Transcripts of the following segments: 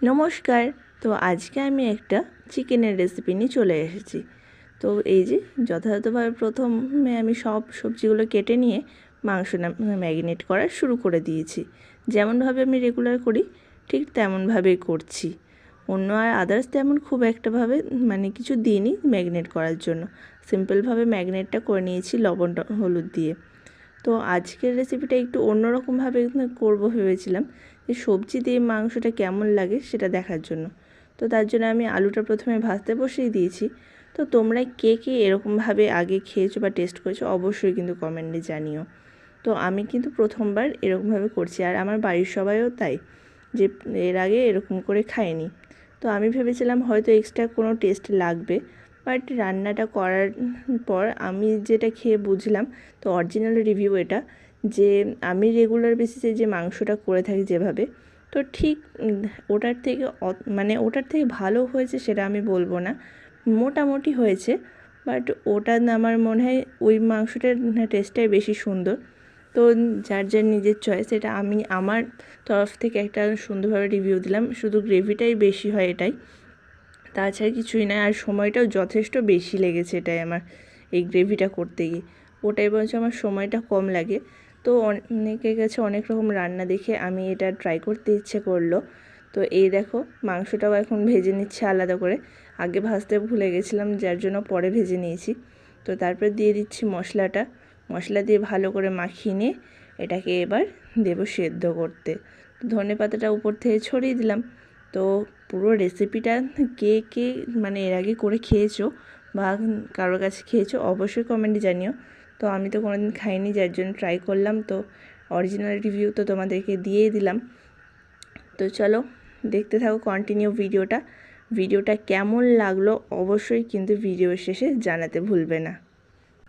নমস্কার। তো আজকে আমি একটা চিকেনের রেসিপি নিয়ে চলে এসেছি। তো এই যে যথাযথভাবে প্রথমে আমি সব সবজিগুলো কেটে নিয়ে মাংসটা ম্যারিনেট করা শুরু করে দিয়েছি। যেমনভাবে আমি রেগুলার করি ঠিক তেমনভাবেই করছি। অন্য আর আদার্স তেমন খুব একটাভাবে কিছু দিইনি ম্যারিনেট করার জন্য। সিম্পলভাবে ম্যারিনেটটা করে নিয়েছি লবণ হলুদ দিয়ে। তো আজকের রেসিপিটা একটু অন্যরকমভাবে করব ভেবেছিলাম, যে সবজি দিয়ে মাংসটা কেমন লাগে সেটা দেখার জন্য। তো তার জন্য আমি আলুটা প্রথমে ভাজতে বসিয়ে দিয়েছি। তো তোমরা কে কে এরকমভাবে আগে খেয়েছো বা টেস্ট করেছো অবশ্যই কিন্তু কমেন্টে জানিও। তো আমি কিন্তু প্রথমবার এরকমভাবে করছি, আর আমার বাড়ির সবাইও তাই, যে এর আগে এরকম করে খায়নি। তো আমি ভেবেছিলাম হয়তো এক্সট্রা কোনো টেস্ট লাগবে, বাট রান্নাটা করার পর আমি যেটা খেয়ে বুঝলাম, তো অরিজিনাল রিভিউ এটা, যে আমি রেগুলার বেসিসে যে মাংসটা করে থাকি যেভাবে, তো ঠিক ওটার থেকে ওটার থেকে ভালো হয়েছে সেটা আমি বলবো না, মোটামুটি হয়েছে। বাট ওটা আমার মনে হয় ওই মাংসটার টেস্টটাই বেশি সুন্দর। তো যার যার নিজের চয়েস, এটা আমি আমার তরফ থেকে একটা সুন্দরভাবে রিভিউ দিলাম। শুধু গ্রেভিটাই বেশি হয় এটাই, তাছাড়া কিছুই না। আর সময়টাও যথেষ্ট বেশি লেগেছে এটাই আমার, এই গ্রেভিটা করতে গিয়ে। ওটাই বলছে আমার সময়টা কম লাগে। তো অনেকের কাছে অনেক রকম রান্না দেখে আমি এটা ট্রাই করতে ইচ্ছে করলো। তো এই দেখো মাংসটাও এখন ভেজে নিচ্ছে আলাদা করে। আগে ভাজতে ভুলে গেছিলাম, যার জন্য পরে ভেজে নিয়েছি। তো তারপর দিয়ে দিচ্ছি মশলাটা। মশলা দিয়ে ভালো করে মাখিয়ে নিয়ে এটাকে এবার দেবো সেদ্ধ করতে। ধনেপাতাটা উপর থেকে ছড়িয়ে দিলাম। তো পুরো রেসিপিটা কে কে এর আগে করে খেয়েছো বা কারোর কাছে খেয়েছো অবশ্যই কমেন্টে জানিও। তো আমি তো কোনোদিন খাইনি, যার জন্য ট্রাই করলাম। তো অরিজিনাল রিভিউ তো তোমাদেরকে দিয়েই দিলাম। তো চলো দেখতে থাকো কন্টিনিউ ভিডিওটা কেমন লাগলো অবশ্যই কিন্তু ভিডিও শেষে জানাতে ভুলবে না।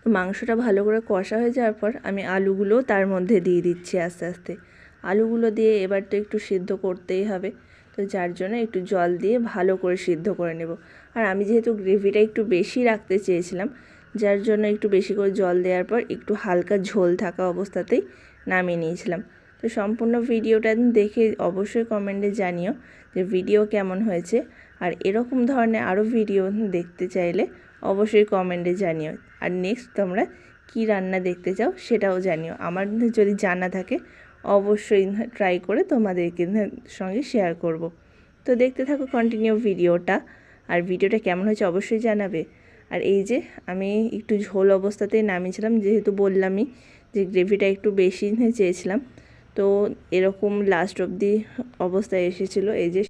মাংসটা ভালো করে কষা হয়ে যাওয়ার পর আমি আলুগুলো তার মধ্যে দিয়ে দিচ্ছি আস্তে আস্তে। আলুগুলো দিয়ে এবার তো একটু সিদ্ধ করতেই হবে, তো যার জন্য একটু জল দিয়ে ভালো করে সিদ্ধ করে নেব। আর আমি যেহেতু গ্রেভিটা একটু বেশি রাখতে চেয়েছিলাম, যার জন্য একটু বেশি করে জল দেওয়ার পর একটু হালকা ঝোল থাকা অবস্থাতেই নামিয়ে নিয়েছিলাম। তো সম্পূর্ণ ভিডিওটা দেখে অবশ্যই কমেন্টে জানিও যে ভিডিও কেমন হয়েছে। আর এরকম ধরনের আরও ভিডিও দেখতে চাইলে অবশ্যই কমেন্টে জানিও। আর নেক্সট তোমরা কি রান্না দেখতে চাও সেটাও জানিও। আমার যদি জানা থাকে অবশ্যই ট্রাই করে তোমাদেরকে সঙ্গে শেয়ার করব। তো দেখতে থাকো কন্টিনিউ ভিডিওটা। আর ভিডিওটা কেমন হয়েছে অবশ্যই জানাবে। আর এই যে আমি একটু ঝোল অবস্থাতেই নামিয়েছিলাম, যেহেতু বললামই যে গ্রেভিটা একটু বেশি চেয়েছিলাম। তো এরকম লাস্ট অবধি অবস্থায় এসেছিলো। এই যে